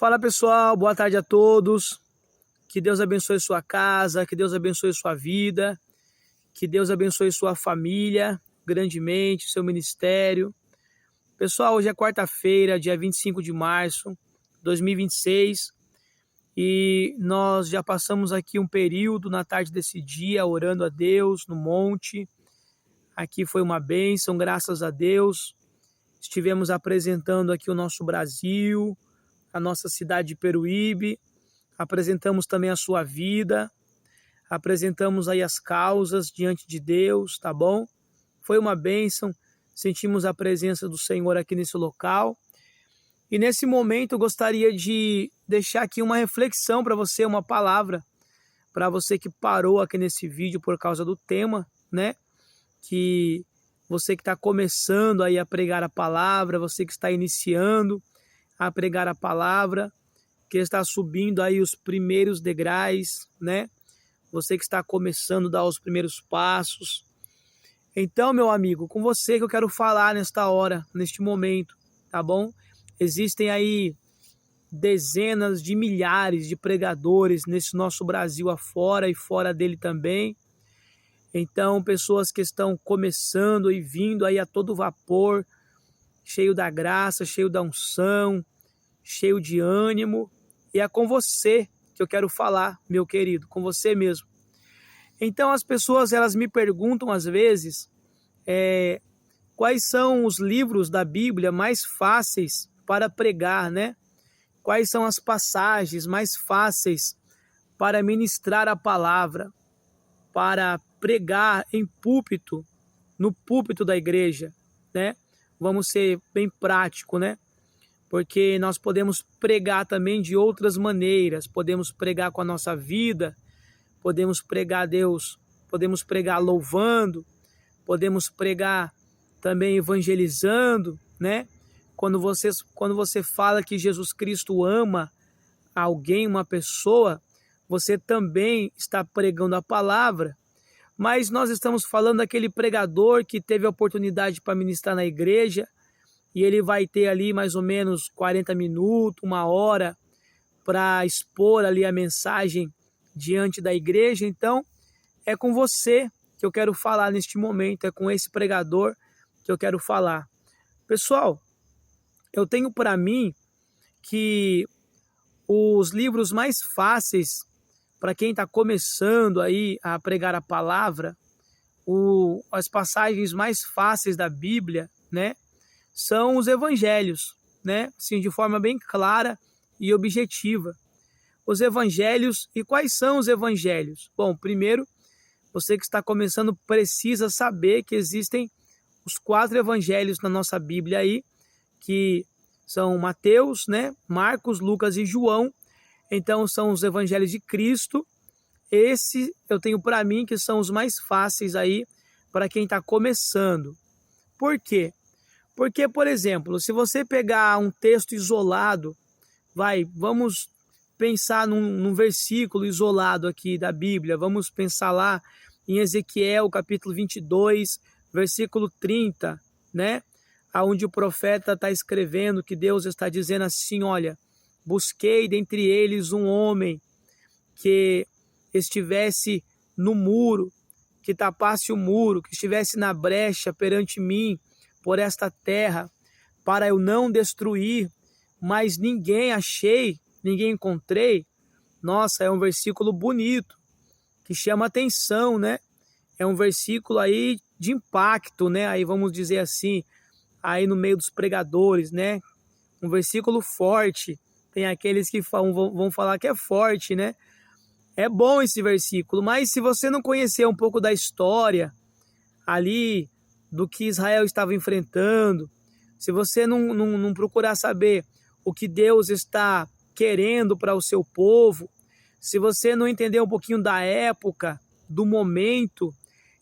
Fala pessoal, boa tarde a todos. Que Deus abençoe sua casa, que Deus abençoe sua vida, que Deus abençoe sua família grandemente, seu ministério. Pessoal, hoje é quarta-feira, dia 25 de março de 2026 e nós já passamos aqui um período na tarde desse dia orando a Deus no monte. Aqui foi uma bênção, graças a Deus. Estivemos apresentando aqui o nosso Brasil, a nossa cidade de Peruíbe, apresentamos também a sua vida, apresentamos aí as causas diante de Deus, tá bom? Foi uma bênção, sentimos a presença do Senhor aqui nesse local. E nesse momento eu gostaria de deixar aqui uma reflexão para você, uma palavra, para você que parou aqui nesse vídeo por causa do tema, né? Que você que está começando aí a pregar a palavra, você que está iniciando a pregar a palavra, que está subindo aí os primeiros degraus, né? Você que está começando a dar os primeiros passos. Então, meu amigo, com você que eu quero falar nesta hora, neste momento, tá bom? Existem aí dezenas de milhares de pregadores nesse nosso Brasil afora e fora dele também. Então, pessoas que estão começando e vindo aí a todo vapor, cheio da graça, cheio da unção, cheio de ânimo. E é com você que eu quero falar, meu querido, com você mesmo. Então, as pessoas elas me perguntam às vezes quais são os livros da Bíblia mais fáceis para pregar, né? Quais são as passagens mais fáceis para ministrar a palavra, para pregar em púlpito, no púlpito da igreja, né? Vamos ser bem prático, né? Porque nós podemos pregar também de outras maneiras, podemos pregar com a nossa vida, podemos pregar a Deus, podemos pregar louvando, podemos pregar também evangelizando, né? Quando você fala que Jesus Cristo ama alguém, uma pessoa, você também está pregando a palavra, mas nós estamos falando daquele pregador que teve a oportunidade para ministrar na igreja, e ele vai ter ali mais ou menos 40 minutos, uma hora, para expor ali a mensagem diante da igreja. Então, é com você que eu quero falar neste momento, é com esse pregador que eu quero falar. Pessoal, eu tenho para mim que os livros mais fáceis para quem está começando aí a pregar a palavra, as passagens mais fáceis da Bíblia, né, são os evangelhos, né, assim, de forma bem clara e objetiva. Os evangelhos, e quais são os evangelhos? Bom, primeiro, você que está começando precisa saber que existem os 4 evangelhos na nossa Bíblia aí, que são Mateus, né, Marcos, Lucas e João. Então são os evangelhos de Cristo. Esse eu tenho para mim que são os mais fáceis aí para quem está começando. Por quê? Porque, por exemplo, se você pegar um texto isolado, vamos pensar num versículo isolado aqui da Bíblia, vamos pensar lá em Ezequiel, capítulo 22, versículo 30, né? Onde o profeta está escrevendo que Deus está dizendo assim, olha, busquei dentre eles um homem que estivesse no muro, que tapasse o muro, que estivesse na brecha perante mim, por esta terra, para eu não destruir, mas ninguém achei, ninguém encontrei. Nossa, é um versículo bonito, que chama atenção, né? É um versículo aí de impacto, né? Aí vamos dizer assim, aí no meio dos pregadores, né? Um versículo forte. Tem aqueles que vão falar que é forte, né? É bom esse versículo, mas se você não conhecer um pouco da história ali, do que Israel estava enfrentando, se você não procurar saber o que Deus está querendo para o seu povo, se você não entender um pouquinho da época, do momento,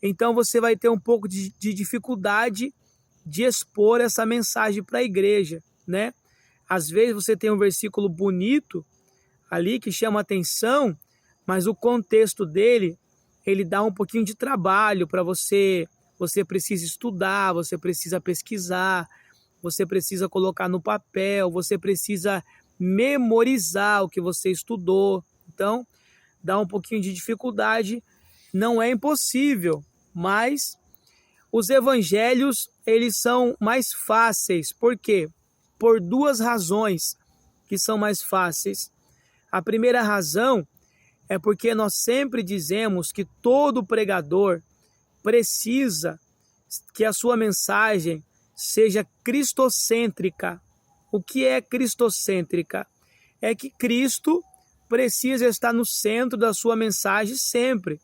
então você vai ter um pouco de dificuldade de expor essa mensagem para a igreja, né? Às vezes você tem um versículo bonito ali que chama atenção, mas o contexto dele, ele dá um pouquinho de trabalho para você. Você precisa estudar, você precisa pesquisar, você precisa colocar no papel, você precisa memorizar o que você estudou. Então, dá um pouquinho de dificuldade, não é impossível, mas os evangelhos, eles são mais fáceis. Por quê? Por duas razões que são mais fáceis. A primeira razão é porque nós sempre dizemos que todo pregador precisa que a sua mensagem seja cristocêntrica. O que é cristocêntrica? É que Cristo precisa estar no centro da sua mensagem sempre.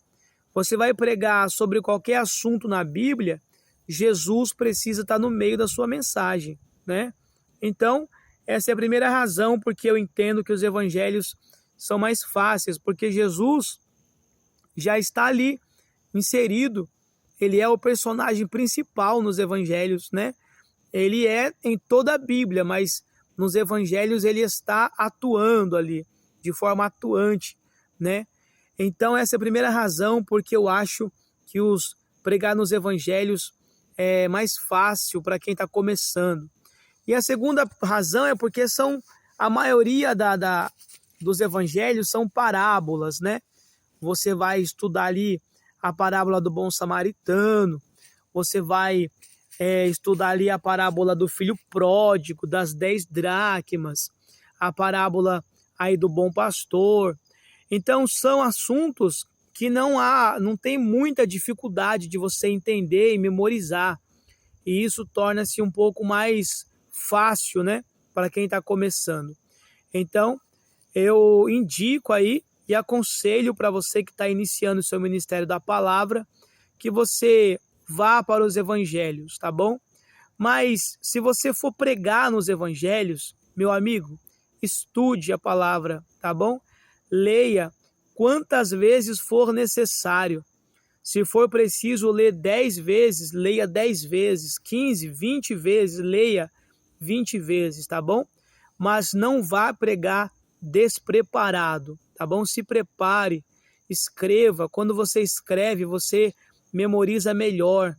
Você vai pregar sobre qualquer assunto na Bíblia, Jesus precisa estar no meio da sua mensagem, né? Então, essa é a primeira razão porque eu entendo que os evangelhos são mais fáceis, porque Jesus já está ali inserido, ele é o personagem principal nos evangelhos, né? Ele é em toda a Bíblia, mas nos evangelhos ele está atuando ali, de forma atuante, né? Então essa é a primeira razão porque eu acho que pregar nos evangelhos é mais fácil para quem está começando. E a segunda razão é porque a maioria dos evangelhos são parábolas, né? Você vai estudar ali a parábola do bom samaritano, você vai estudar ali a parábola do filho pródigo, das 10 dracmas, a parábola aí do bom pastor. Então são assuntos que não tem muita dificuldade de você entender e memorizar. E isso torna-se um pouco mais fácil, né, para quem está começando. Então, eu indico aí e aconselho para você que está iniciando o seu ministério da palavra, que você vá para os evangelhos, tá bom? Mas se você for pregar nos evangelhos, meu amigo, estude a palavra, tá bom? Leia quantas vezes for necessário. Se for preciso ler 10 vezes, leia 10 vezes, 15, 20 vezes, leia 20 vezes, tá bom? Mas não vá pregar despreparado, tá bom? Se prepare, escreva. Quando você escreve, você memoriza melhor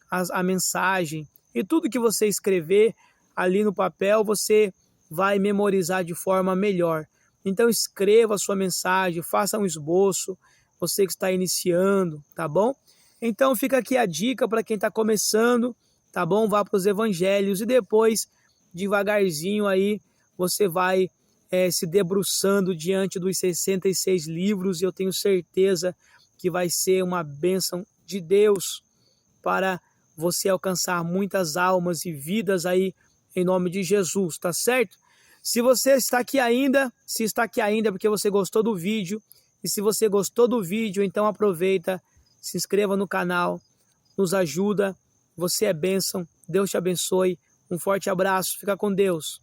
a mensagem. E tudo que você escrever ali no papel, você vai memorizar de forma melhor. Então escreva a sua mensagem, faça um esboço, você que está iniciando, tá bom? Então fica aqui a dica para quem está começando, tá bom? Vá para os evangelhos e depois, devagarzinho aí, você vai se debruçando diante dos 66 livros, e eu tenho certeza que vai ser uma bênção de Deus para você alcançar muitas almas e vidas aí em nome de Jesus, tá certo? Se você está aqui ainda, é porque você gostou do vídeo, e se você gostou do vídeo, então aproveita, se inscreva no canal, nos ajuda, você é bênção, Deus te abençoe, um forte abraço, fica com Deus.